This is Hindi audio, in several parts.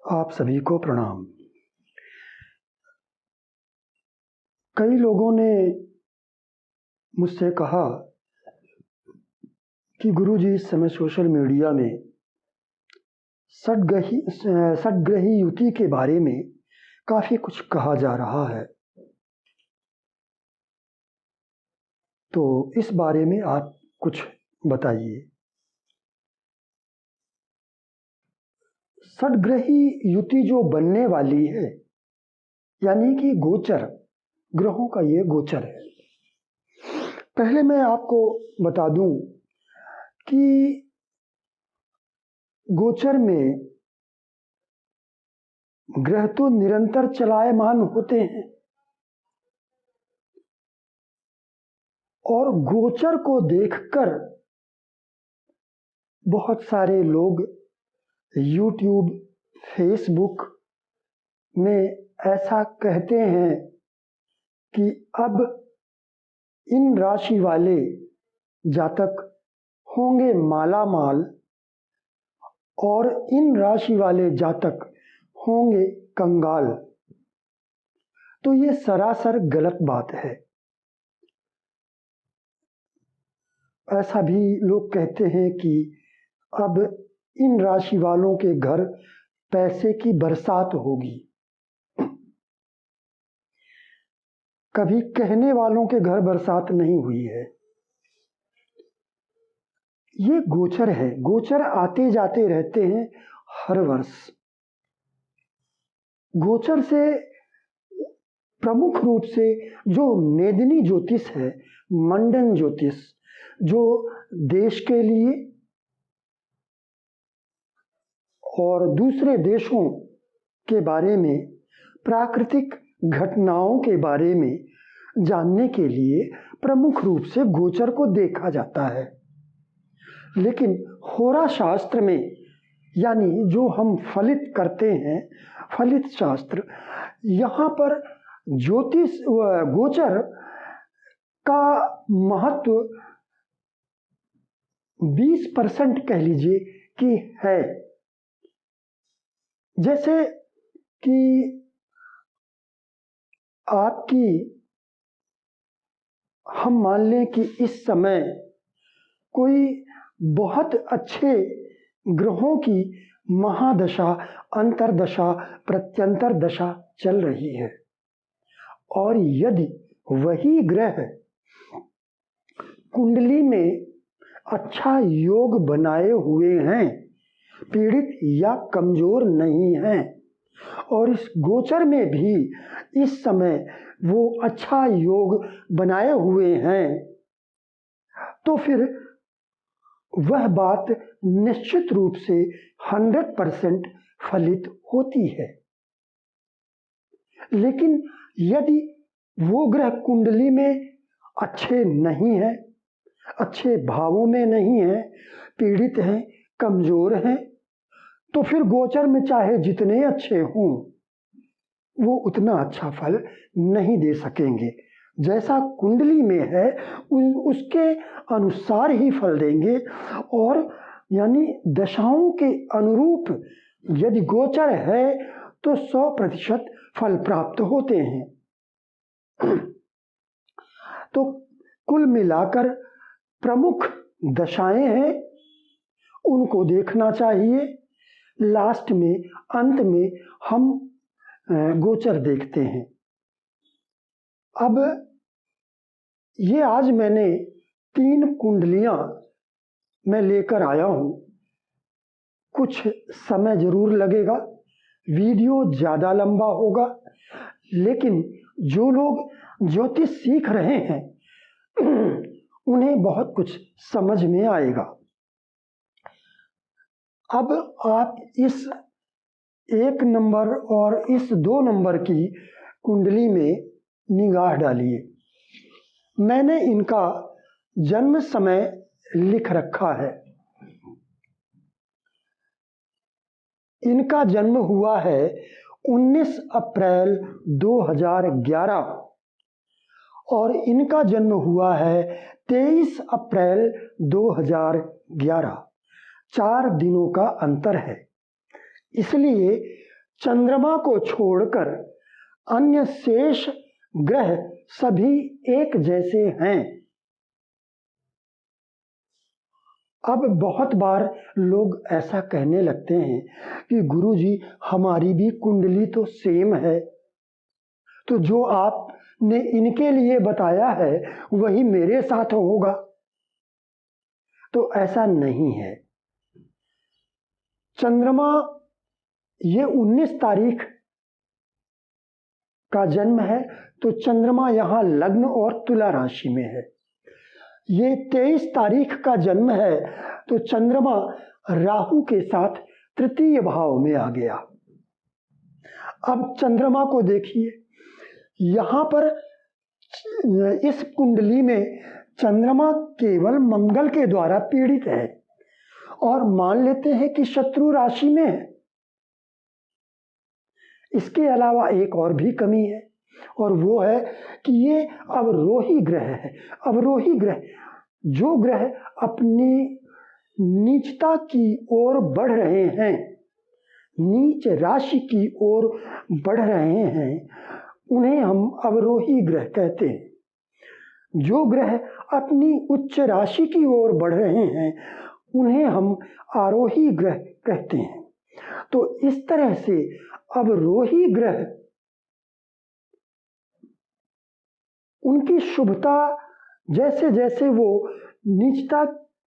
आप सभी को प्रणाम। कई लोगों ने मुझसे कहा कि गुरुजी इस समय सोशल मीडिया में षड्ग्रही युति के बारे में काफ़ी कुछ कहा जा रहा है, तो इस बारे में आप कुछ बताइए। षड्ग्रही युति जो बनने वाली है, यानी कि गोचर ग्रहों का ये गोचर है। पहले मैं आपको बता दूं कि गोचर में ग्रह तो निरंतर चलायमान होते हैं और गोचर को देखकर बहुत सारे लोग YouTube, फेसबुक में ऐसा कहते हैं कि अब इन राशि वाले जातक होंगे माला माल और इन राशि वाले जातक होंगे कंगाल। तो ये सरासर गलत बात है। ऐसा भी लोग कहते हैं कि अब इन राशि वालों के घर पैसे की बरसात होगी। कभी कहने वालों के घर बरसात नहीं हुई है। ये गोचर है, गोचर आते जाते रहते हैं हर वर्ष। गोचर से प्रमुख रूप से जो मेदिनी ज्योतिष है, मंडन ज्योतिष, जो देश के लिए और दूसरे देशों के बारे में, प्राकृतिक घटनाओं के बारे में जानने के लिए प्रमुख रूप से गोचर को देखा जाता है। लेकिन होरा शास्त्र में, यानी जो हम फलित करते हैं, फलित शास्त्र, यहाँ पर ज्योतिष गोचर का महत्व 20% कह लीजिए कि है। जैसे कि आपकी, हम मान लें कि इस समय कोई बहुत अच्छे ग्रहों की महादशा, अंतरदशा, प्रत्यंतर दशा चल रही है और यदि वही ग्रह कुंडली में अच्छा योग बनाए हुए हैं, पीड़ित या कमजोर नहीं हैं, और इस गोचर में भी इस समय वो अच्छा योग बनाए हुए हैं, तो फिर वह बात निश्चित रूप से 100% फलित होती है। लेकिन यदि वो ग्रह कुंडली में अच्छे नहीं है, अच्छे भावों में नहीं है, पीड़ित हैं, कमजोर हैं, तो फिर गोचर में चाहे जितने अच्छे हों, वो उतना अच्छा फल नहीं दे सकेंगे। जैसा कुंडली में है उसके अनुसार ही फल देंगे, और यानी दशाओं के अनुरूप यदि गोचर है तो 100% फल प्राप्त होते हैं। तो कुल मिलाकर प्रमुख दशाएं हैं, उनको देखना चाहिए। लास्ट में, अंत में हम गोचर देखते हैं। अब ये आज मैंने 3 कुंडलियां मैं लेकर आया हूं। कुछ समय जरूर लगेगा, वीडियो ज्यादा लंबा होगा, लेकिन जो लोग ज्योतिष सीख रहे हैं उन्हें बहुत कुछ समझ में आएगा। अब आप इस 1 नंबर और इस 2 नंबर की कुंडली में निगाह डालिए। मैंने इनका जन्म समय लिख रखा है। इनका जन्म हुआ है 19 अप्रैल 2011 और इनका जन्म हुआ है 23 अप्रैल 2011। 4 दिनों का अंतर है। इसलिए चंद्रमा को छोड़कर अन्य शेष ग्रह सभी एक जैसे हैं। अब बहुत बार लोग ऐसा कहने लगते हैं कि गुरुजी हमारी भी कुंडली तो सेम है, तो जो आपने इनके लिए बताया है वही मेरे साथ होगा। तो ऐसा नहीं है। चंद्रमा ये 19 तारीख का जन्म है, तो चंद्रमा यहाँ लग्न और तुला राशि में है। ये 23 तारीख का जन्म है, तो चंद्रमा राहु के साथ तृतीय भाव में आ गया। अब चंद्रमा को देखिए, यहाँ पर इस कुंडली में चंद्रमा केवल मंगल के द्वारा पीड़ित है और मान लेते हैं कि शत्रु राशि में है। इसके अलावा एक और भी कमी है, और वो है कि ये अवरोही ग्रह है। अवरोही ग्रह, जो ग्रह अपनी नीचता की ओर बढ़ रहे हैं, नीच राशि की ओर बढ़ रहे हैं, उन्हें हम अवरोही ग्रह कहते हैं। जो ग्रह अपनी उच्च राशि की ओर बढ़ रहे हैं उन्हें हम आरोही ग्रह कहते हैं। तो इस तरह से अवरोही ग्रह, उनकी शुभता जैसे जैसे वो नीचता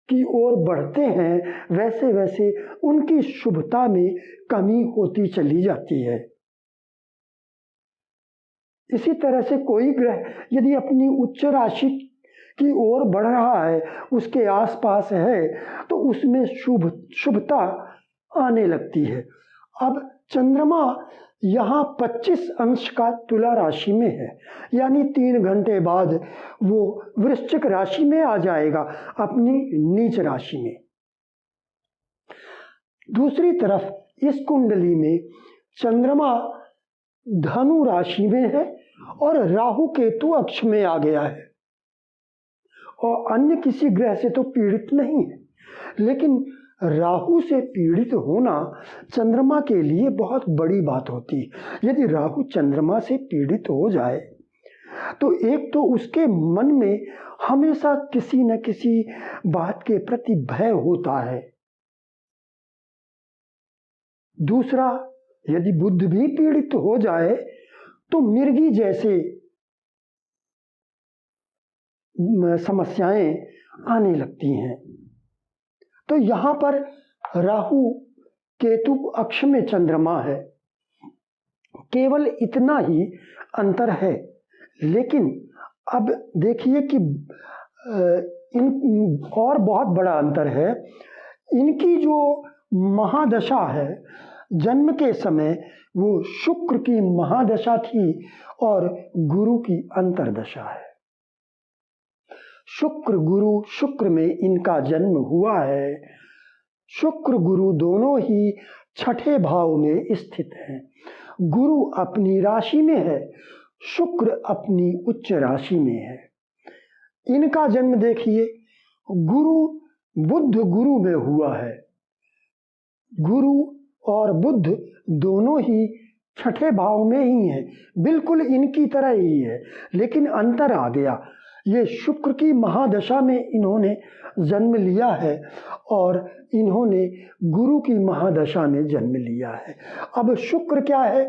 की ओर बढ़ते हैं वैसे वैसे उनकी शुभता में कमी होती चली जाती है। इसी तरह से कोई ग्रह यदि अपनी उच्च राशि की ओर बढ़ रहा है, उसके आसपास है, तो उसमें शुभता आने लगती है। अब चंद्रमा यहाँ 25 अंश का तुला राशि में है, यानी 3 घंटे बाद वो वृश्चिक राशि में आ जाएगा, अपनी नीच राशि में। दूसरी तरफ इस कुंडली में चंद्रमा धनु राशि में है और राहु केतु अक्ष में आ गया है, और अन्य किसी ग्रह से तो पीड़ित नहीं है। लेकिन राहु से पीड़ित होना चंद्रमा के लिए बहुत बड़ी बात होती है। यदि राहु चंद्रमा से पीड़ित हो जाए तो एक तो उसके मन में हमेशा किसी न किसी बात के प्रति भय होता है। दूसरा, यदि बुध भी पीड़ित हो जाए तो मिर्गी जैसे समस्याएं आने लगती हैं। तो यहाँ पर राहु केतु अक्ष में चंद्रमा है, केवल इतना ही अंतर है। लेकिन अब देखिए कि इन और बहुत बड़ा अंतर है। इनकी जो महादशा है जन्म के समय वो शुक्र की महादशा थी और गुरु की अंतर्दशा है। शुक्र गुरु, शुक्र में इनका जन्म हुआ है। शुक्र गुरु दोनों ही छठे भाव में स्थित हैं। गुरु अपनी राशि में है, शुक्र अपनी उच्च राशि में है। इनका जन्म देखिए, गुरु बुध गुरु में हुआ है। गुरु और बुध दोनों ही छठे भाव में ही है, बिल्कुल इनकी तरह ही है, लेकिन अंतर आ गया। ये शुक्र की महादशा में इन्होंने जन्म लिया है और इन्होंने गुरु की महादशा में जन्म लिया है। अब शुक्र क्या है?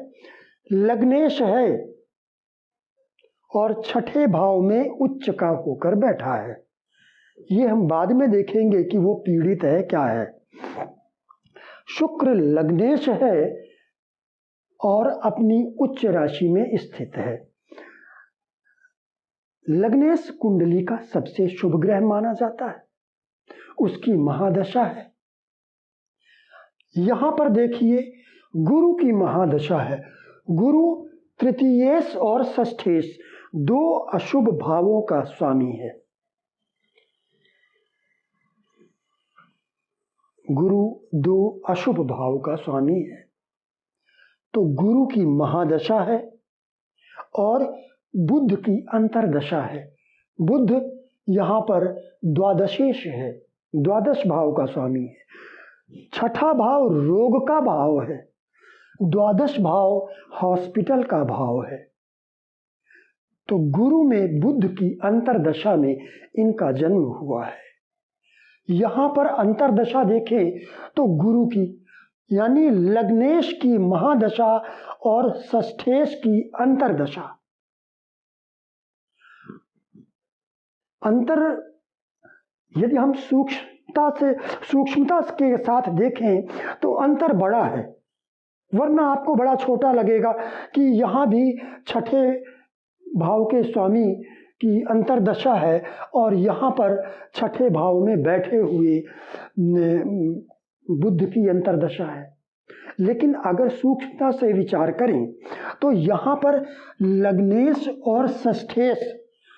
लग्नेश है और छठे भाव में उच्च का होकर बैठा है। ये हम बाद में देखेंगे कि वो पीड़ित है क्या है। शुक्र लग्नेश है और अपनी उच्च राशि में स्थित है। लग्नेश कुंडली का सबसे शुभ ग्रह माना जाता है, उसकी महादशा है। यहां पर देखिए गुरु की महादशा है। गुरु तृतीयेश और षष्ठेश दो अशुभ भावों का स्वामी है। गुरु दो अशुभ भाव का स्वामी है, तो गुरु की महादशा है और बुध की अंतरदशा है। बुध यहाँ पर द्वादशेश है, द्वादश भाव का स्वामी है। छठा भाव रोग का भाव है। द्वादश भाव हॉस्पिटल का भाव है। तो गुरु में बुध की अंतर्दशा में इनका जन्म हुआ है। यहां पर अंतर्दशा देखें तो गुरु की यानी लग्नेश की महादशा और षष्ठेश की अंतर्दशा। अंतर यदि हम सूक्ष्मता के साथ देखें तो अंतर बड़ा है, वरना आपको बड़ा छोटा लगेगा कि यहाँ भी छठे भाव के स्वामी की अंतर्दशा है और यहाँ पर छठे भाव में बैठे हुए बुध की अंतर्दशा है। लेकिन अगर सूक्ष्मता से विचार करें तो यहाँ पर लग्नेश और षष्ठेश,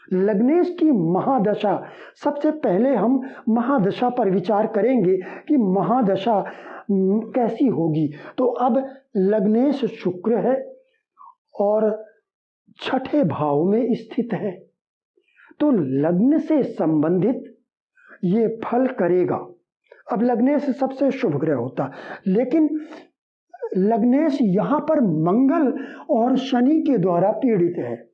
लग्नेश की महादशा, सबसे पहले हम महादशा पर विचार करेंगे कि महादशा कैसी होगी। तो अब लग्नेश शुक्र है और छठे भाव में स्थित है, तो लग्न से संबंधित ये फल करेगा। अब लग्नेश सबसे शुभ ग्रह होता, लेकिन लग्नेश यहां पर मंगल और शनि के द्वारा पीड़ित है।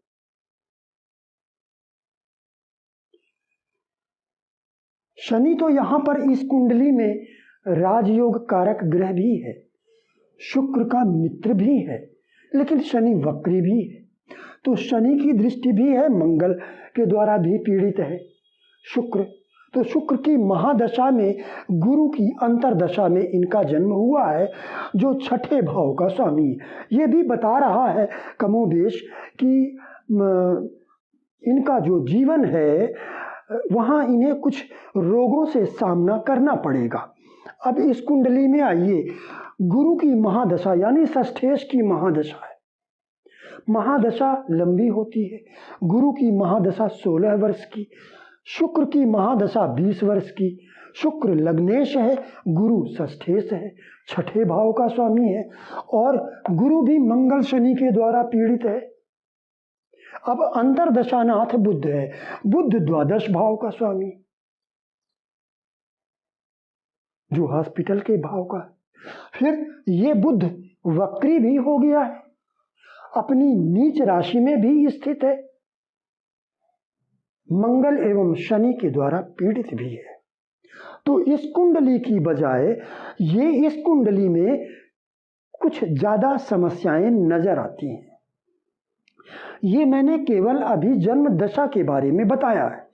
शनि तो यहां पर इस कुंडली में राजयोग कारक ग्रह भी है, शुक्र का मित्र भी है, लेकिन शनि वक्री भी है, तो शनि की दृष्टि भी है, मंगल के द्वारा भी पीड़ित है शुक्र। तो शुक्र की महादशा में गुरु की अंतर्दशा में इनका जन्म हुआ है, जो छठे भाव का स्वामी। ये भी बता रहा है कमोबेश कि इनका जो जीवन है वहाँ इन्हें कुछ रोगों से सामना करना पड़ेगा। अब इस कुंडली में आइए, गुरु की महादशा यानी षष्ठेश की महादशा है। महादशा लंबी होती है। गुरु की महादशा 16 वर्ष की, शुक्र की महादशा 20 वर्ष की। शुक्र लग्नेश है, गुरु षष्ठेश है, छठे भाव का स्वामी है, और गुरु भी मंगल शनि के द्वारा पीड़ित है। अब अंतर्दशानाथ बुध है, बुध द्वादश भाव का स्वामी, जो हॉस्पिटल के भाव का। फिर ये बुध वक्री भी हो गया है, अपनी नीच राशि में भी स्थित है, मंगल एवं शनि के द्वारा पीड़ित भी है। तो इस कुंडली की बजाय ये इस कुंडली में कुछ ज्यादा समस्याएं नजर आती हैं। ये मैंने केवल अभी जन्म दशा के बारे में बताया है।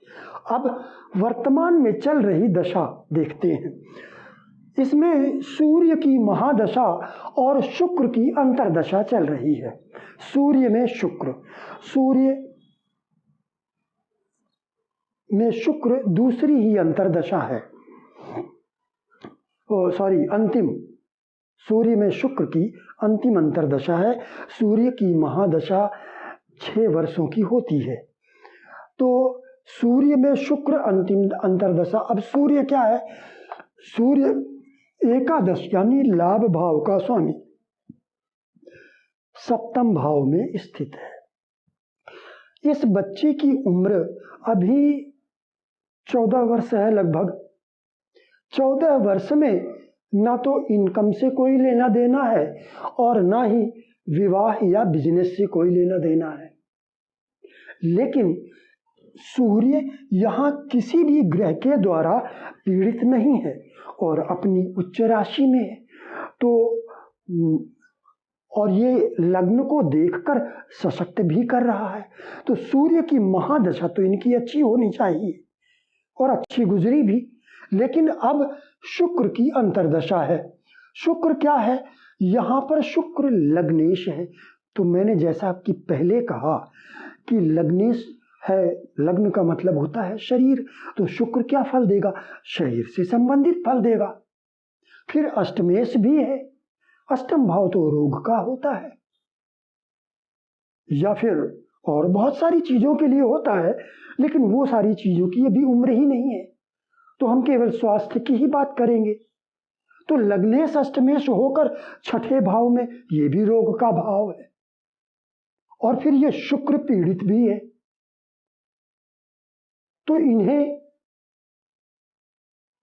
अब वर्तमान में चल रही दशा देखते हैं। इसमें सूर्य की महादशा और शुक्र की अंतर्दशा चल रही है। सूर्य में शुक्र दूसरी ही अंतर्दशा है, अंतिम। सूर्य में शुक्र की अंतिम अंतर्दशा है। सूर्य की महादशा 6 वर्षों की होती है। तो सूर्य में शुक्र अंतिम अंतर्दशा। अब सूर्य क्या है? सूर्य एकादश यानी लाभ भाव का स्वामी, सप्तम भाव में स्थित है। इस बच्चे की उम्र अभी 14 वर्ष है लगभग। 14 वर्ष में ना तो इनकम से कोई लेना देना है और ना ही विवाह या बिजनेस से कोई लेना देना है। लेकिन सूर्य यहाँ किसी भी ग्रह के द्वारा पीड़ित नहीं है और अपनी उच्च राशि में है। तो और ये लग्न को देखकर सशक्त भी कर रहा है। तो सूर्य की महादशा तो इनकी अच्छी होनी चाहिए और अच्छी गुजरी भी। लेकिन अब शुक्र की अंतर्दशा है। शुक्र क्या है? यहाँ पर शुक्र लग्नेश है। तो मैंने जैसा आपकी पहले कहा कि लग्नेश है, लग्न का मतलब होता है शरीर। तो शुक्र क्या फल देगा? शरीर से संबंधित फल देगा। फिर अष्टमेश भी है। अष्टम भाव तो रोग का होता है, या फिर और बहुत सारी चीजों के लिए होता है, लेकिन वो सारी चीजों की अभी उम्र ही नहीं है, तो हम केवल स्वास्थ्य की ही बात करेंगे। तो लग्नेश अष्टमेश होकर छठे भाव में, ये भी रोग का भाव है। और फिर ये शुक्र पीड़ित भी है। तो इन्हें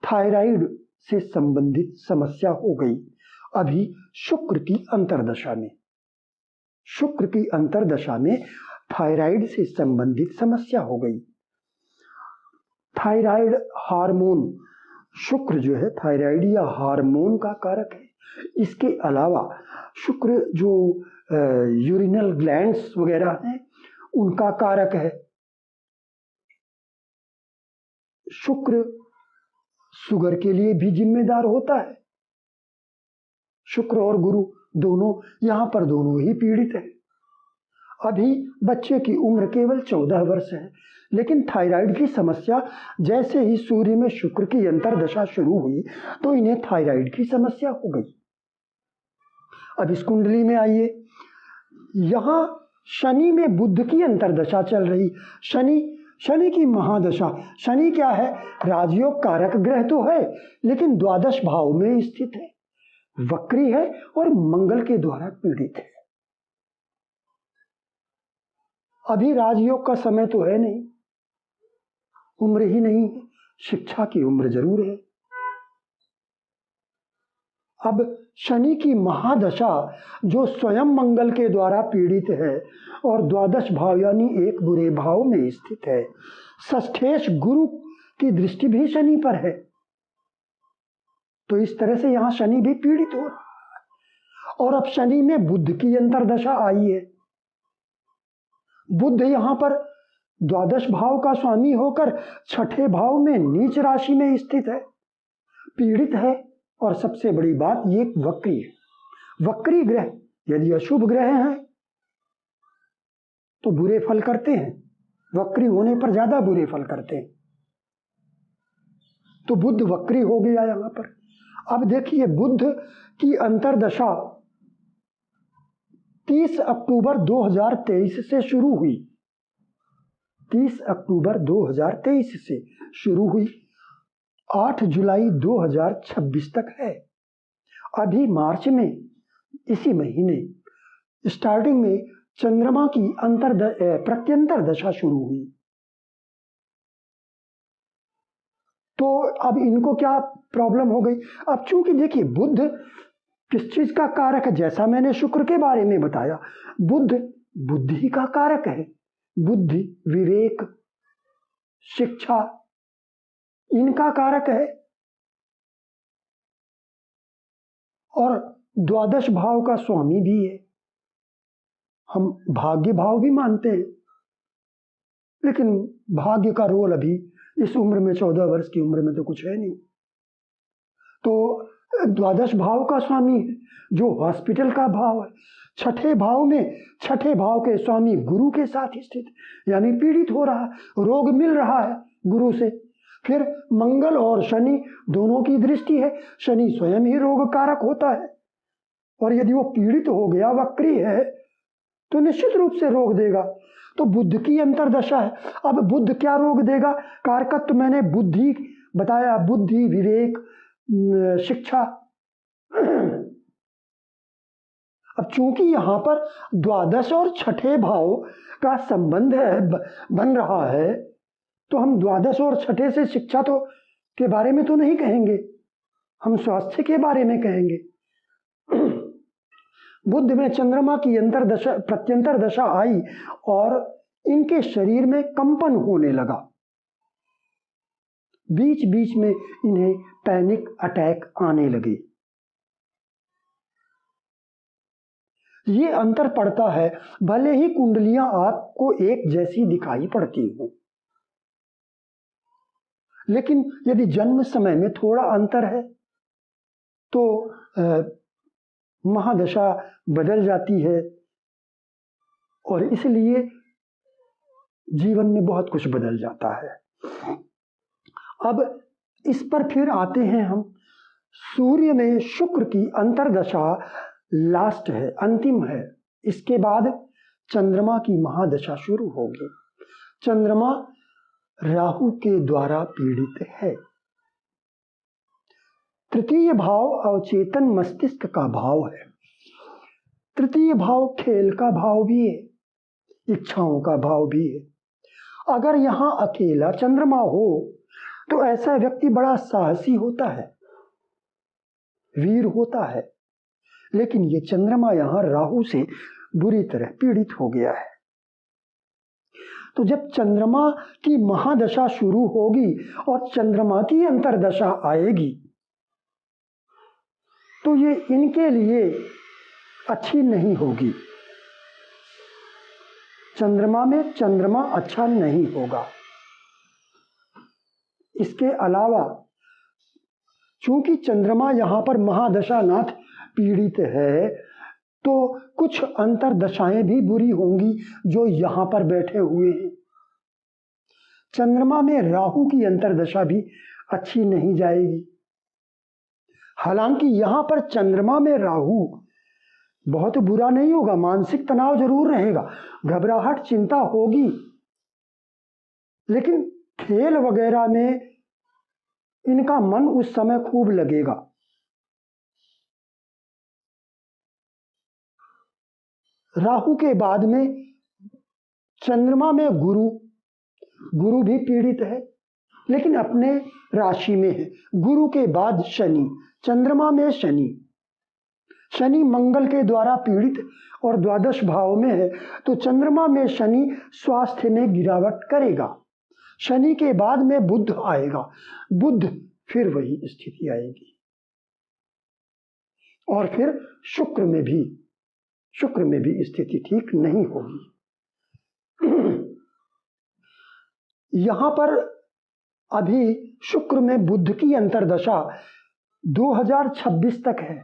थायराइड से संबंधित समस्या हो गई अभी शुक्र की अंतर्दशा में, शुक्र की अंतर्दशा में थायराइड से संबंधित समस्या हो गई। थायराइड हार्मोन, शुक्र जो है थायराइड या हार्मोन का कारक है। इसके अलावा शुक्र जो यूरिनल ग्लैंड्स वगैरह हैं उनका कारक है। शुक्र शुगर के लिए भी जिम्मेदार होता है। शुक्र और गुरु दोनों यहां पर दोनों ही पीड़ित है। अभी बच्चे की उम्र केवल 14 वर्ष है, लेकिन थायराइड की समस्या जैसे ही सूर्य में शुक्र की अंतर्दशा शुरू हुई तो इन्हें थायराइड की समस्या हो गई। अब इस कुंडली में आइए, यहां शनि में बुध की अंतर्दशा चल रही। शनि की महादशा। शनि क्या है? राजयोग कारक ग्रह तो है, लेकिन द्वादश भाव में स्थित है, वक्री है और मंगल के द्वारा पीड़ित है। अभी राजयोग का समय तो है नहीं, उम्र ही नहीं है, शिक्षा की उम्र जरूर है। अब शनि की महादशा जो स्वयं मंगल के द्वारा पीड़ित है और द्वादश भाव यानी एक बुरे भाव में स्थित है, षष्ठेश गुरु की दृष्टि भी शनि पर है, तो इस तरह से यहां शनि भी पीड़ित हो रहा है। और अब शनि में बुध की अंतर्दशा आई है। बुध यहां पर द्वादश भाव का स्वामी होकर छठे भाव में नीच राशि में स्थित है, पीड़ित है। और सबसे बड़ी बात, ये वक्री है। वक्री ग्रह यदि अशुभ ग्रह हैं तो बुरे फल करते हैं, वक्री होने पर ज्यादा बुरे फल करते हैं। तो बुध वक्री हो गया यहां पर। अब देखिए, बुध की अंतर्दशा 30 अक्टूबर 2023 से शुरू हुई। 30 अक्टूबर 2023 से शुरू हुई, 8 जुलाई 2026 तक है। अभी मार्च में, इसी महीने स्टार्टिंग में चंद्रमा की प्रत्यंतर दशा शुरू हुई। तो अब इनको क्या प्रॉब्लम हो गई? अब चूंकि देखिए, बुध किस चीज का कारक है? जैसा मैंने शुक्र के बारे में बताया, बुध बुद्धि का कारक है। बुद्धि, विवेक, शिक्षा, इनका कारक है। और द्वादश भाव का स्वामी भी है। हम भाग्य भाव भी मानते हैं, लेकिन भाग्य का रोल अभी इस उम्र में, 14 वर्ष की उम्र में तो कुछ है नहीं। तो द्वादश भाव का स्वामी है जो हॉस्पिटल का भाव है। छठे भाव में, छठे भाव के स्वामी गुरु के साथ स्थित, यानी पीड़ित हो रहा, रोग मिल रहा है गुरु से। फिर मंगल और शनि दोनों की दृष्टि है। शनि स्वयं ही रोग कारक होता है, और यदि वो पीड़ित हो गया, वक्री है, तो निश्चित रूप से रोग देगा। तो बुध की अंतर्दशा है। अब बुध क्या रोग देगा? कारकत्व मैंने बुद्धि बताया, बुद्धि, विवेक, शिक्षा। अब चूंकि यहां पर द्वादश और छठे भाव का संबंध है, बन रहा है, तो हम द्वादश और छठे से शिक्षा तो के बारे में तो नहीं कहेंगे, हम स्वास्थ्य के बारे में कहेंगे। बुध में चंद्रमा की अंतर्दशा, प्रत्यंतर दशा आई और इनके शरीर में कंपन होने लगा। बीच बीच में इन्हें पैनिक अटैक आने लगे। ये अंतर पड़ता है, भले ही कुंडलियां आपको एक जैसी दिखाई पड़ती हो, लेकिन यदि जन्म समय में थोड़ा अंतर है तो महादशा बदल जाती है, और इसलिए जीवन में बहुत कुछ बदल जाता है। अब इस पर फिर आते हैं हम। सूर्य में शुक्र की अंतर्दशा लास्ट है, अंतिम है। इसके बाद चंद्रमा की महादशा शुरू होगी। चंद्रमा राहु के द्वारा पीड़ित है। तृतीय भाव अवचेतन मस्तिष्क का भाव है। तृतीय भाव खेल का भाव भी है, इच्छाओं का भाव भी है। अगर यहां अकेला चंद्रमा हो तो ऐसा व्यक्ति बड़ा साहसी होता है, वीर होता है, लेकिन ये चंद्रमा यहाँ राहु से बुरी तरह पीड़ित हो गया है। तो जब चंद्रमा की महादशा शुरू होगी और चंद्रमा की अंतर्दशा आएगी तो ये इनके लिए अच्छी नहीं होगी। चंद्रमा में चंद्रमा अच्छा नहीं होगा। इसके अलावा चूंकि चंद्रमा यहां पर महादशानाथ पीड़ित है तो कुछ अंतर्दशाएं भी बुरी होंगी जो यहां पर बैठे हुए हैं। चंद्रमा में राहु की अंतर्दशा भी अच्छी नहीं जाएगी। हालांकि यहां पर चंद्रमा में राहु बहुत बुरा नहीं होगा, मानसिक तनाव जरूर रहेगा, घबराहट चिंता होगी, लेकिन खेल वगैरह में इनका मन उस समय खूब लगेगा। राहु के बाद में चंद्रमा में गुरु भी पीड़ित है लेकिन अपने राशि में है। गुरु के बाद शनि, चंद्रमा में शनि मंगल के द्वारा पीड़ित और द्वादश भाव में है, तो चंद्रमा में शनि स्वास्थ्य में गिरावट करेगा। शनि के बाद में बुध आएगा, बुध फिर वही स्थिति आएगी और फिर शुक्र में भी स्थिति ठीक नहीं होगी। यहां पर अभी शुक्र में बुध की अंतर्दशा 2026 तक है,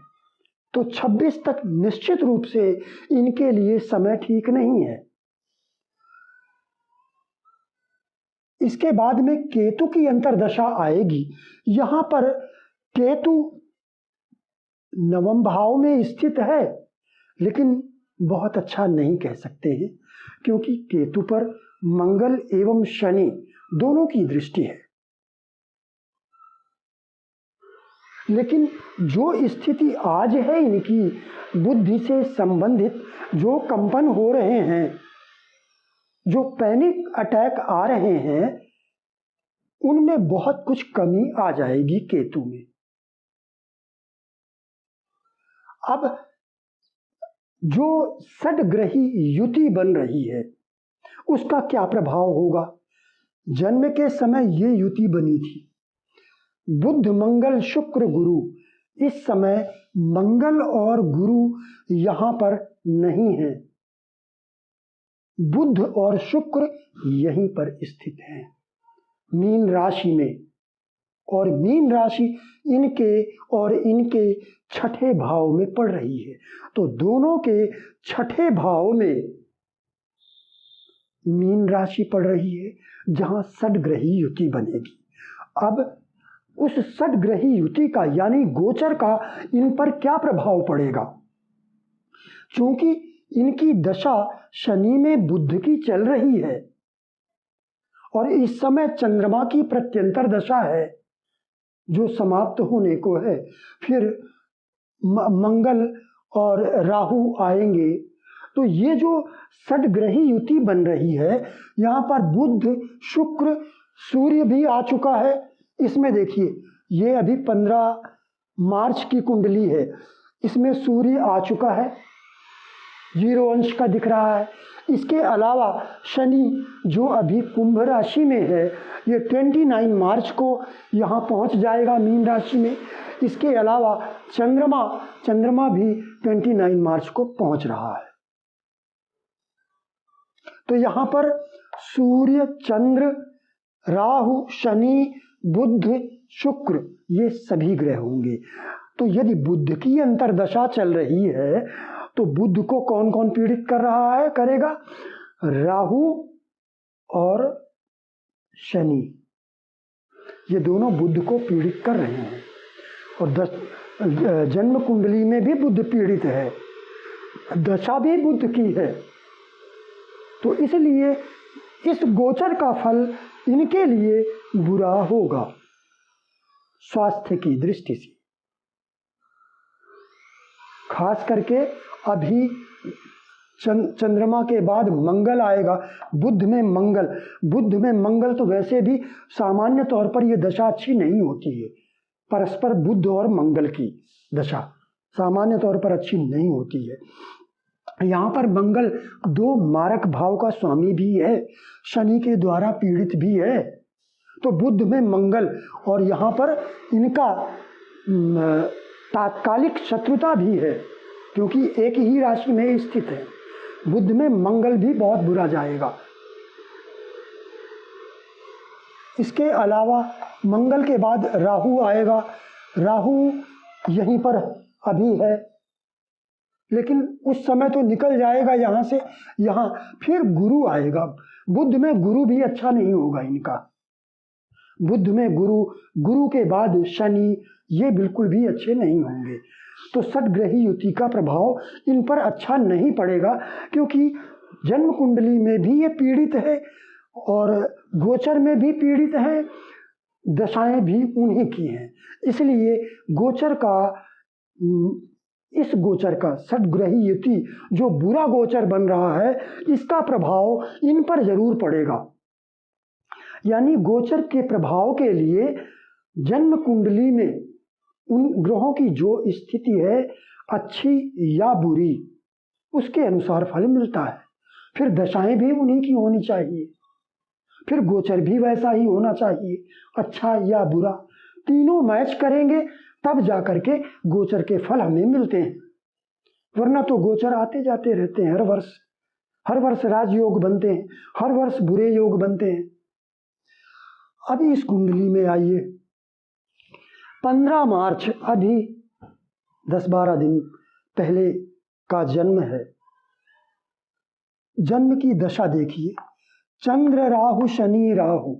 तो 26 तक निश्चित रूप से इनके लिए समय ठीक नहीं है। इसके बाद में केतु की अंतर्दशा आएगी। यहां पर केतु नवम भाव में स्थित है लेकिन बहुत अच्छा नहीं कह सकते हैं क्योंकि केतु पर मंगल एवं शनि दोनों की दृष्टि है। लेकिन जो स्थिति आज है इनकी बुद्धि से संबंधित जो कंपन हो रहे हैं, जो पैनिक अटैक आ रहे हैं, उनमें बहुत कुछ कमी आ जाएगी केतु में। अब जो षड्ग्रही युति बन रही है उसका क्या प्रभाव होगा? जन्म के समय ये युति बनी थी बुध मंगल शुक्र गुरु। इस समय मंगल और गुरु यहां पर नहीं है, बुध और शुक्र यहीं पर स्थित हैं मीन राशि में, और मीन राशि इनके छठे भाव में पड़ रही है। तो दोनों के छठे भाव में मीन राशि पड़ रही है जहां षड्ग्रही युति बनेगी। अब उस षड्ग्रही युति का यानी गोचर का इन पर क्या प्रभाव पड़ेगा? क्योंकि इनकी दशा शनि में बुध की चल रही है और इस समय चंद्रमा की प्रत्यंतर दशा है जो समाप्त होने को है। फिर मंगल और राहु आएंगे, तो ये जो षड्ग्रही युति बन रही है, यहाँ पर बुध शुक्र सूर्य भी आ चुका है। इसमें देखिए ये अभी 15 मार्च की कुंडली है, इसमें सूर्य आ चुका है, 0 अंश का दिख रहा है। इसके अलावा शनि जो अभी कुंभ राशि में है ये 29 मार्च को यहाँ पहुँच जाएगा मीन राशि में। इसके अलावा चंद्रमा भी 29 मार्च को पहुँच रहा है। तो यहाँ पर सूर्य चंद्र राहु शनि बुध शुक्र ये सभी ग्रह होंगे। तो यदि बुध की अंतर्दशा चल रही है तो बुध को कौन कौन पीड़ित कर रहा है करेगा? राहु और शनि, ये दोनों बुध को पीड़ित कर रहे हैं। और जन्म कुंडली में भी बुध पीड़ित है, दशा भी बुध की है। तो इसलिए इस गोचर का फल इनके लिए बुरा होगा स्वास्थ्य की दृष्टि से। खास करके अभी चंद्रमा के बाद मंगल आएगा, बुध में मंगल तो वैसे भी सामान्य तौर पर यह दशा अच्छी नहीं होती है। परस्पर बुध और मंगल की दशा सामान्य तौर पर अच्छी नहीं होती है। यहाँ पर मंगल 2 मारक भाव का स्वामी भी है, शनि के द्वारा पीड़ित भी है। तो बुध में मंगल और यहाँ पर इनका तात्कालिक शत्रुता भी है, क्योंकि एक ही राशि में स्थित है। बुध में मंगल भी बहुत बुरा जाएगा। इसके अलावा मंगल के बाद राहु आएगा। राहु यहीं पर अभी है, लेकिन उस समय तो निकल जाएगा यहाँ से। यहाँ फिर गुरु आएगा। बुध में गुरु भी अच्छा नहीं होगा इनका। बुध में गुरु के बाद शनि, ये बिल्कुल भी अच्छे नहीं होंगे। तो षटग्रही युति का प्रभाव इन पर अच्छा नहीं पड़ेगा, क्योंकि जन्म कुंडली में भी ये पीड़ित है और गोचर में भी पीड़ित है, दशाएं भी उन्हीं की हैं। इसलिए इस गोचर का षटग्रही युति जो बुरा गोचर बन रहा है, इसका प्रभाव इन पर जरूर पड़ेगा। यानी गोचर के प्रभाव के लिए जन्म कुंडली में उन ग्रहों की जो स्थिति है, अच्छी या बुरी, उसके अनुसार फल मिलता है। फिर दशाएं भी उन्हीं की होनी चाहिए, फिर गोचर भी वैसा ही होना चाहिए, अच्छा या बुरा, तीनों मैच करेंगे तब जाकर के गोचर के फल हमें मिलते हैं। वरना तो गोचर आते जाते रहते हैं हर वर्ष राजयोग बनते हैं, हर वर्ष बुरे योग बनते हैं। अभी इस कुंडली में आइए, 15 मार्च, अभी 10-12 दिन पहले का जन्म है। जन्म की दशा देखिए, चंद्र राहु शनि राहु,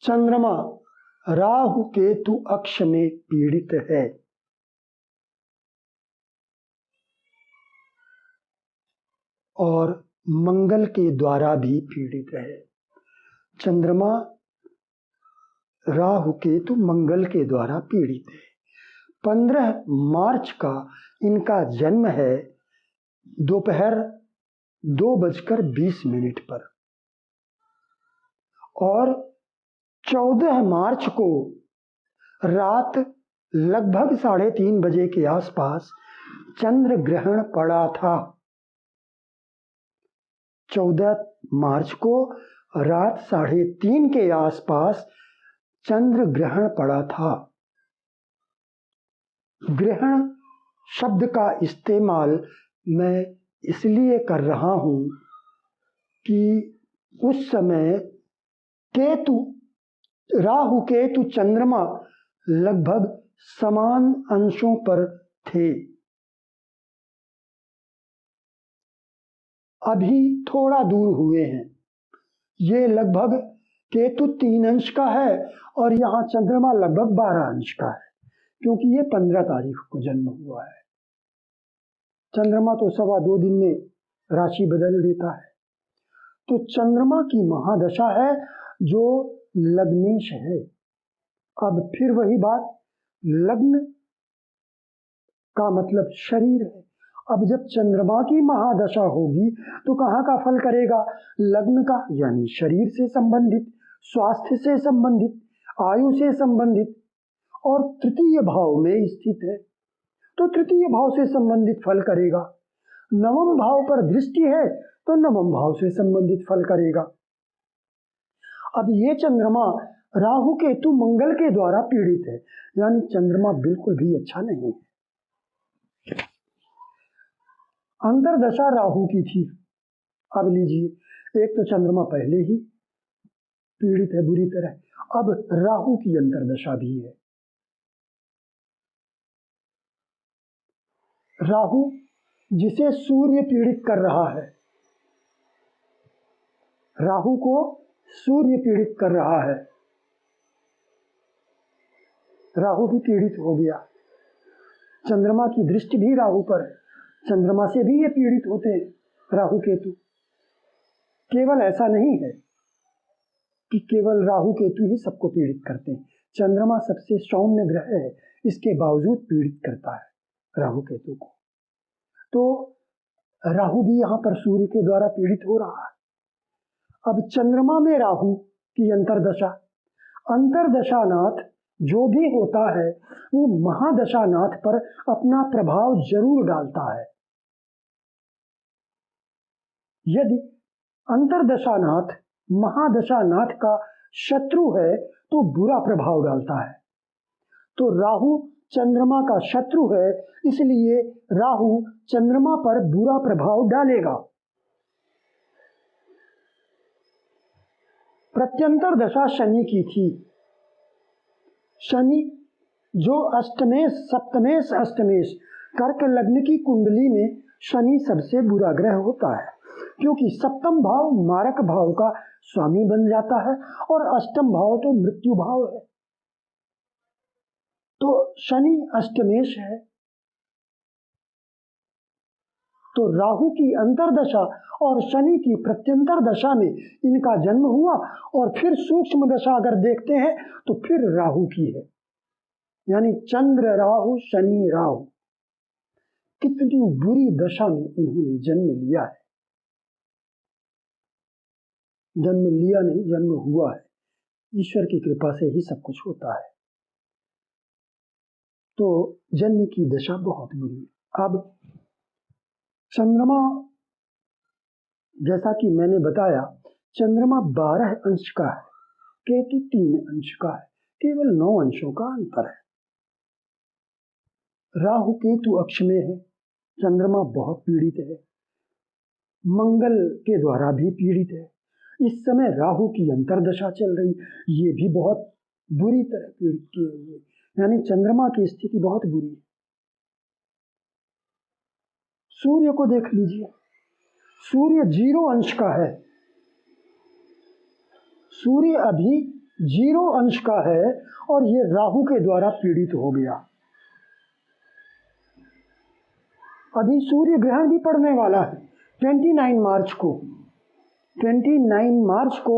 चंद्रमा राहु केतु अक्ष में पीड़ित है और मंगल के द्वारा भी पीड़ित है। चंद्रमा राहु केतु मंगल के द्वारा पीड़ित है। 15 मार्च का इनका जन्म है, दोपहर 2:20 पर, और 14 मार्च को रात लगभग 3:30 बजे के आसपास चंद्र ग्रहण पड़ा था। 14 मार्च को रात 3:30 के आसपास चंद्र ग्रहण पड़ा था। ग्रहण शब्द का इस्तेमाल मैं इसलिए कर रहा हूं कि उस समय राहु केतु चंद्रमा लगभग समान अंशों पर थे। अभी थोड़ा दूर हुए हैं। ये लगभग केतु 3 अंश का है और यहाँ चंद्रमा लगभग 12 अंश का है, क्योंकि ये 15 तारीख को जन्म हुआ है। चंद्रमा तो 2.25 दिन में राशि बदल देता है। तो चंद्रमा की महादशा है जो लग्नेश है। अब फिर वही बात, लग्न का मतलब शरीर है। अब जब चंद्रमा की महादशा होगी तो कहाँ का फल करेगा? लग्न का, यानी शरीर से संबंधित, स्वास्थ्य से संबंधित, आयु से संबंधित, और तृतीय भाव में स्थित है तो तृतीय भाव से संबंधित फल करेगा। नवम भाव पर दृष्टि है तो नवम भाव से संबंधित फल करेगा। अब ये चंद्रमा राहु केतु मंगल के द्वारा पीड़ित है, यानी चंद्रमा बिल्कुल भी अच्छा नहीं है। अंतर्दशा राहु की थी। अब लीजिए, एक तो चंद्रमा पहले ही पीड़ित है बुरी तरह, अब राहु की अंतर्दशा भी है। राहु जिसे सूर्य पीड़ित कर रहा है, राहु को सूर्य पीड़ित कर रहा है, राहु भी पीड़ित हो गया। चंद्रमा की दृष्टि भी राहु पर है, चंद्रमा से भी ये पीड़ित होते हैं राहु केतु। केवल ऐसा नहीं है कि केवल राहु केतु ही सबको पीड़ित करते हैं, चंद्रमा सबसे सौम्य ग्रह है, इसके बावजूद पीड़ित करता है राहु केतु को। तो राहु भी यहाँ पर सूर्य के द्वारा पीड़ित हो रहा है। अब चंद्रमा में राहु की अंतर्दशा, अंतर्दशानाथ जो भी होता है वो महादशानाथ पर अपना प्रभाव जरूर डालता है। यदि अंतर्दशानाथ महादशानाथ का शत्रु है तो बुरा प्रभाव डालता है। तो राहु चंद्रमा का शत्रु है, इसलिए राहु चंद्रमा पर बुरा प्रभाव डालेगा। प्रत्यंतर दशा शनि की थी। शनि जो अष्टमेश सप्तमेश अष्टमेश कर्क लग्न की कुंडली में शनि सबसे बुरा ग्रह होता है, क्योंकि सप्तम भाव मारक भाव का स्वामी बन जाता है और अष्टम भाव तो मृत्यु भाव है। तो शनि अष्टमेश है। तो राहु की अंतर्दशा और शनि की प्रत्यंतर दशा में इनका जन्म हुआ, और फिर सूक्ष्म दशा अगर देखते हैं तो फिर राहु की है, यानी चंद्र राहु शनि राहु। कितनी बुरी दशा में इन्होंने जन्म लिया है। जन्म लिया नहीं, जन्म हुआ है। ईश्वर की कृपा से ही सब कुछ होता है। तो जन्म की दशा बहुत बुरी है। अब चंद्रमा, जैसा कि मैंने बताया, चंद्रमा 12 अंश का है, केतु 3 अंश का है, केवल 9 अंशों का अंतर है। राहु केतु अक्ष में है, चंद्रमा बहुत पीड़ित है, मंगल के द्वारा भी पीड़ित है। इस समय राहु की अंतर्दशा चल रही, ये भी बहुत बुरी तरह पीड़ित किए हुए, यानी चंद्रमा की स्थिति बहुत बुरी है। सूर्य को देख लीजिए, सूर्य 0 अंश का है। सूर्य अभी 0 अंश का है और ये राहु के द्वारा पीड़ित हो गया। अभी सूर्य ग्रहण भी पड़ने वाला है 29 मार्च को। 29 मार्च को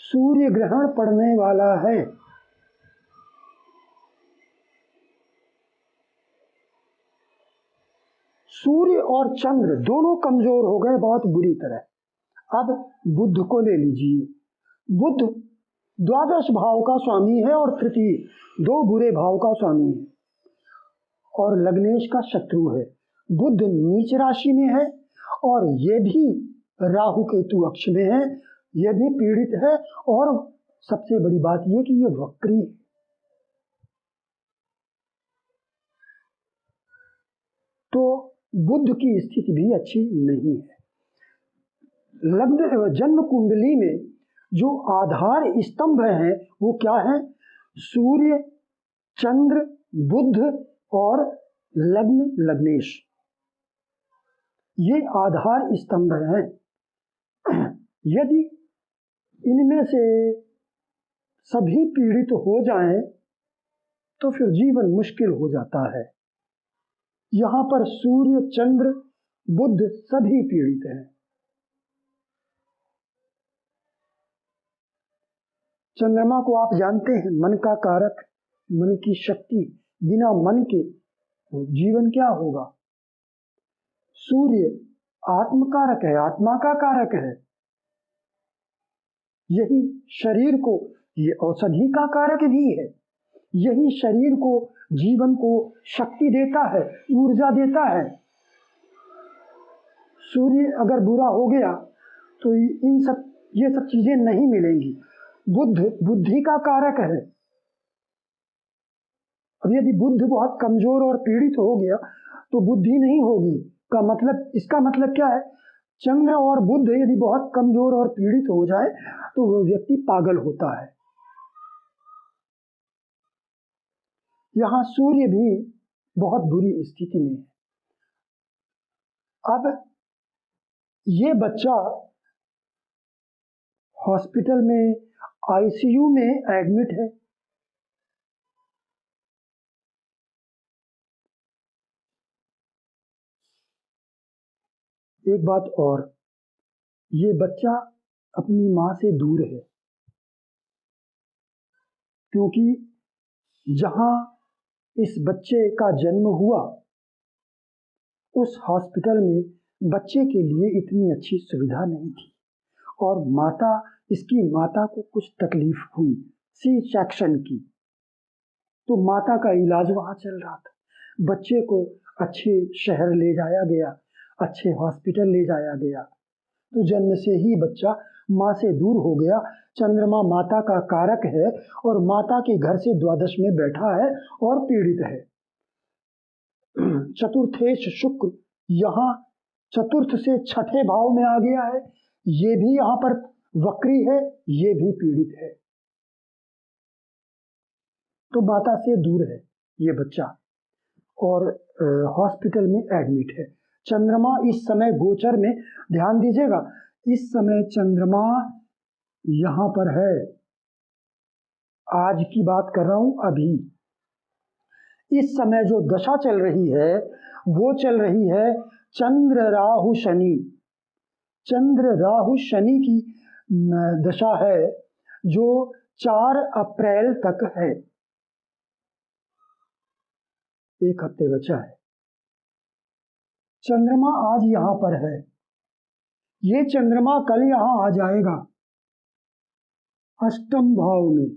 सूर्य ग्रहण पड़ने वाला है। सूर्य और चंद्र दोनों कमजोर हो गए बहुत बुरी तरह। अब बुध को ले लीजिए। बुध द्वादश भाव का स्वामी है और तृतीय 2 बुरे भाव का स्वामी है और लग्नेश का शत्रु है। बुध नीच राशि में है और ये भी राहु केतु अक्ष में है, ये भी पीड़ित है। और सबसे बड़ी बात यह कि ये वक्री है। तो बुध की स्थिति भी अच्छी नहीं है। लग्न जन्म कुंडली में जो आधार स्तंभ हैं वो क्या है? सूर्य, चंद्र, बुध और लग्न लग्नेश, ये आधार स्तंभ हैं। यदि इनमें से सभी पीड़ित हो जाएं तो फिर जीवन मुश्किल हो जाता है। यहाँ पर सूर्य, चंद्र, बुध सभी पीड़ित हैं। चंद्रमा को आप जानते हैं, मन का कारक, मन की शक्ति। बिना मन के जीवन क्या होगा? सूर्य आत्म कारक है, आत्मा का कारक है। यही शरीर को, ये औषधि का कारक भी है। यही शरीर को, जीवन को शक्ति देता है, ऊर्जा देता है। सूर्य अगर बुरा हो गया तो ये सब चीजें नहीं मिलेंगी। बुध बुद्धि का कारक है। अब यदि बुध बहुत कमजोर और पीड़ित हो गया तो बुद्धि नहीं होगी का मतलब, इसका मतलब क्या है? चंद्र और बुध यदि बहुत कमजोर और पीड़ित हो जाए तो वो व्यक्ति पागल होता है। यहाँ सूर्य भी बहुत बुरी स्थिति में है। अब ये बच्चा हॉस्पिटल में, आईसीयू में एडमिट है। एक बात और, ये बच्चा अपनी मां से दूर है, क्योंकि जहां इस बच्चे का जन्म हुआ उस हॉस्पिटल में बच्चे के लिए इतनी अच्छी सुविधा नहीं थी और इसकी माता को कुछ तकलीफ हुई सी सेक्शन की। तो माता का इलाज वहां चल रहा था, बच्चे को अच्छे शहर ले जाया गया, अच्छे हॉस्पिटल ले जाया गया। तो जन्म से ही बच्चा माँ से दूर हो गया। चंद्रमा माता का कारक है और माता के घर से द्वादश में बैठा है और पीड़ित है। चतुर्थेश शुक्र यहाँ चतुर्थ से छठे भाव में आ गया है, ये भी यहाँ पर वक्री है, ये भी पीड़ित है। तो माता से दूर है ये बच्चा और हॉस्पिटल में एडमिट है। चंद्रमा इस समय गोचर में, ध्यान दीजिएगा, इस समय चंद्रमा यहां पर है, आज की बात कर रहा हूं। अभी इस समय जो दशा चल रही है वो चल रही है चंद्र राहु शनि। चंद्र राहु शनि की दशा है जो 4 अप्रैल तक है, एक हफ्ते बचा है। चंद्रमा आज यहां पर है, ये चंद्रमा कल यहां आ जाएगा अष्टम भाव में,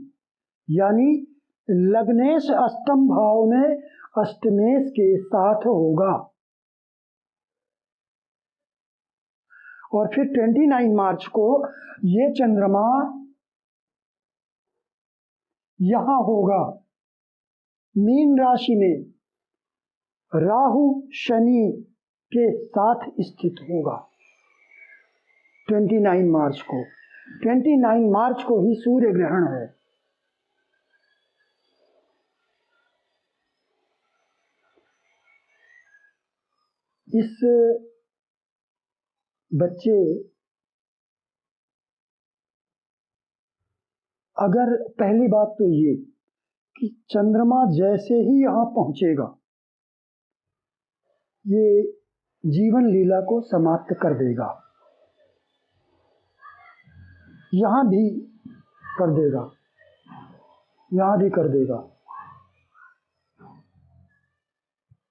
यानी लग्नेश अष्टम भाव में अष्टमेश के साथ होगा। और फिर 29 मार्च को ये चंद्रमा यहां होगा मीन राशि में, राहु शनि के साथ स्थित होगा 29 मार्च को। 29 मार्च को ही सूर्य ग्रहण है। इस बच्चे, अगर पहली बात तो ये कि चंद्रमा जैसे ही यहां पहुंचेगा ये जीवन लीला को समाप्त कर देगा, यहां भी कर देगा, यहां भी कर देगा।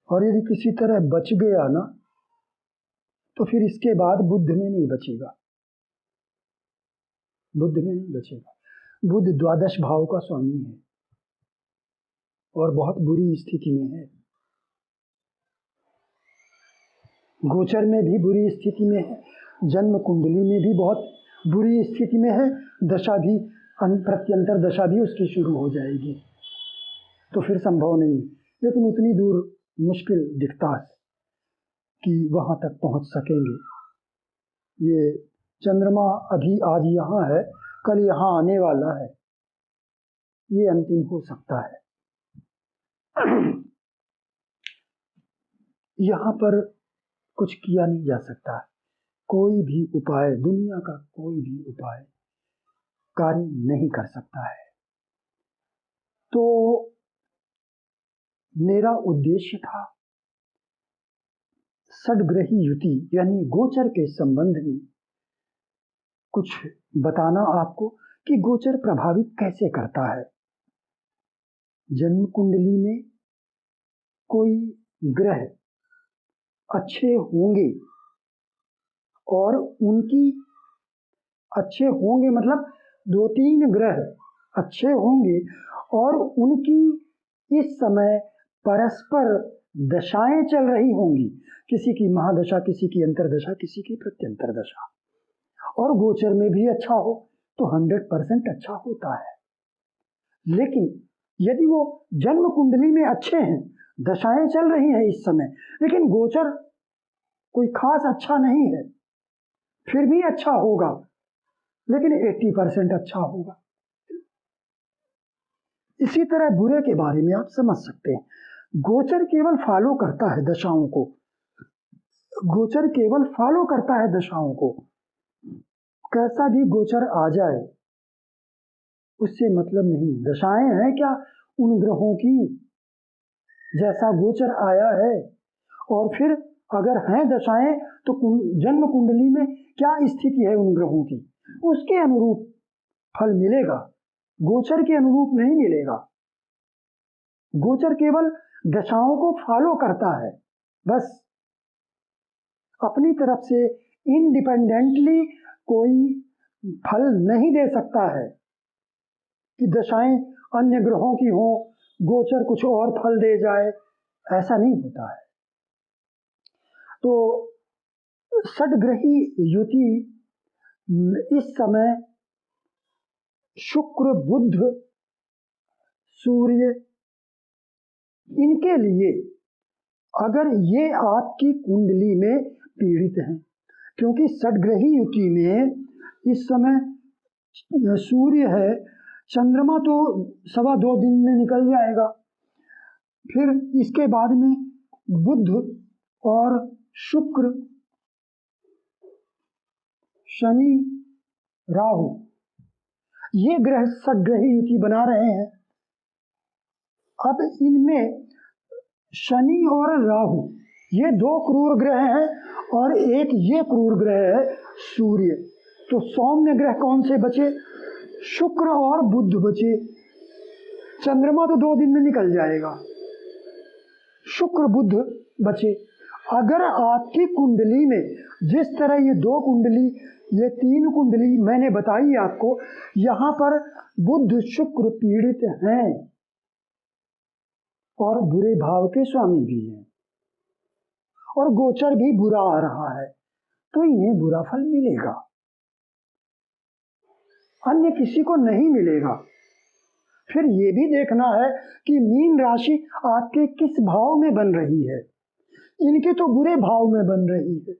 और यदि किसी तरह बच गया ना तो फिर इसके बाद बुध में नहीं बचेगा, बुध में नहीं बचेगा। बुध द्वादश भाव का स्वामी है और बहुत बुरी स्थिति में है, गोचर में भी बुरी स्थिति में है, जन्म कुंडली में भी बहुत बुरी स्थिति में है, दशा भी, प्रत्यंतर दशा भी उसकी शुरू हो जाएगी। तो फिर संभव नहीं, लेकिन उतनी दूर मुश्किल दिखता है कि वहां तक पहुंच सकेंगे। ये चंद्रमा अभी आज यहाँ है, कल यहाँ आने वाला है, ये अंतिम हो सकता है। यहाँ पर कुछ किया नहीं जा सकता, कोई भी उपाय, दुनिया का कोई भी उपाय कार्य नहीं कर सकता है। तो मेरा उद्देश्य था षड्ग्रही युति यानी गोचर के संबंध में कुछ बताना आपको कि गोचर प्रभावित कैसे करता है। जन्म कुंडली में कोई ग्रह अच्छे होंगे और उनकी, अच्छे होंगे मतलब 2-3 ग्रह अच्छे होंगे और उनकी इस समय परस्पर दशाएं चल रही होंगी, किसी की महादशा, किसी की अंतरदशा, किसी की प्रत्यंतर दशा, और गोचर में भी अच्छा हो तो 100% अच्छा होता है। लेकिन यदि वो जन्म कुंडली में अच्छे हैं, दशाएं चल रही हैं इस समय, लेकिन गोचर कोई खास अच्छा नहीं है, फिर भी अच्छा होगा, लेकिन 80% अच्छा होगा। इसी तरह बुरे के बारे में आप समझ सकते हैं, गोचर केवल फॉलो करता है दशाओं को, गोचर केवल फॉलो करता है दशाओं को, कैसा भी गोचर आ जाए उससे मतलब नहीं। दशाएं हैं क्या उन ग्रहों की, जैसा गोचर आया है, और फिर अगर हैं दशाएं तो जन्म कुंडली में क्या स्थिति है उन ग्रहों की, उसके अनुरूप फल मिलेगा, गोचर के अनुरूप नहीं मिलेगा। गोचर केवल दशाओं को फॉलो करता है, बस अपनी तरफ से इंडिपेंडेंटली कोई फल नहीं दे सकता है। कि दशाएं अन्य ग्रहों की हों, गोचर कुछ और फल दे जाए, ऐसा नहीं होता है। तो षड्ग्रही युति इस समय शुक्र, बुध, सूर्य, इनके लिए अगर ये आपकी कुंडली में पीड़ित हैं, क्योंकि षड्ग्रही युति में इस समय सूर्य है, चंद्रमा तो 2.25 दिन में निकल जाएगा, फिर इसके बाद में बुध और शुक्र, शनि, राहु, ये ग्रह षड्ग्रही युति बना रहे हैं। अब इनमें शनि और राहु ये 2 क्रूर ग्रह हैं और एक ये क्रूर ग्रह है सूर्य। तो सौम्य ग्रह कौन से बचे? शुक्र और बुध बचे। चंद्रमा तो 2 दिन में निकल जाएगा, शुक्र बुध बचे। अगर आपकी कुंडली में जिस तरह ये 2 कुंडली, ये 3 कुंडली मैंने बताई आपको, यहाँ पर बुध शुक्र पीड़ित हैं और बुरे भाव के स्वामी भी हैं और गोचर भी बुरा आ रहा है, तो इन्हें बुरा फल मिलेगा, अन्य किसी को नहीं मिलेगा। फिर ये भी देखना है कि मीन राशि आपके किस भाव में बन रही है। इनके तो बुरे भाव में बन रही है,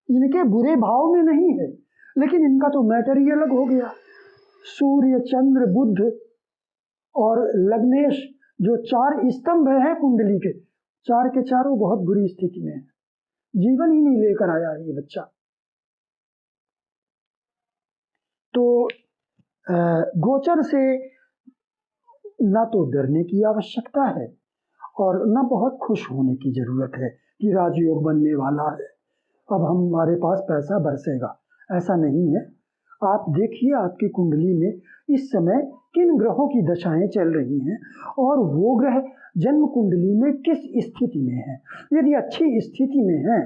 इनके बुरे भाव में नहीं है, लेकिन इनका तो मैटर ही अलग हो गया। सूर्य, चंद्र, बुध और लग्नेश, जो 4 स्तंभ हैं कुंडली के, 4 के चारों बहुत बुरी स्थिति में है, जीवन ही नहीं लेकर आया है ये बच्चा। तो गोचर से ना तो डरने की आवश्यकता है और ना बहुत खुश होने की जरूरत है कि राजयोग बनने वाला है, अब हमारे पास पैसा बरसेगा, ऐसा नहीं है। आप देखिए आपकी कुंडली में इस समय किन ग्रहों की दशाएं चल रही हैं और वो ग्रह जन्म कुंडली में किस स्थिति में है। यदि अच्छी स्थिति में है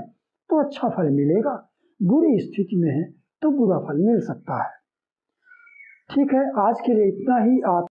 तो अच्छा फल मिलेगा, बुरी स्थिति में है तो बुरा फल मिल सकता है। ठीक है, आज के लिए इतना ही। आप